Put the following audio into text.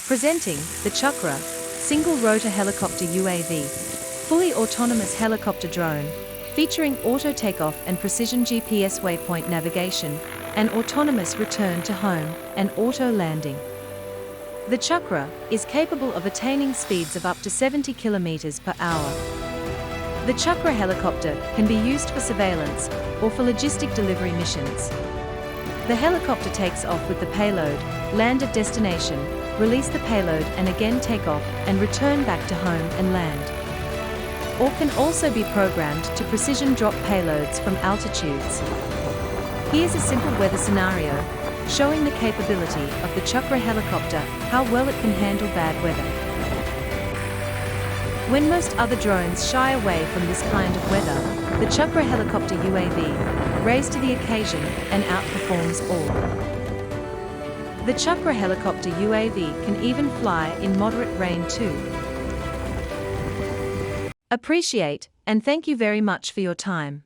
Presenting the Chakra Single-Rotor Helicopter UAV, fully autonomous helicopter drone, featuring auto takeoff and precision GPS waypoint navigation, and autonomous return to home and auto landing. The Chakra is capable of attaining speeds of up to 70 km per hour. The Chakra helicopter can be used for surveillance or for logistic delivery missions. The helicopter takes off with the payload, land at destination, release the payload and again take off and return back to home and land. Or can also be programmed to precision drop payloads from altitudes. Here's a simple weather scenario showing the capability of the Chakra helicopter, how well it can handle bad weather. When most other drones shy away from this kind of weather, the Chakra helicopter UAV raises to the occasion and outperforms all. The Chakra helicopter UAV can even fly in moderate rain too. Appreciate and thank you very much for your time.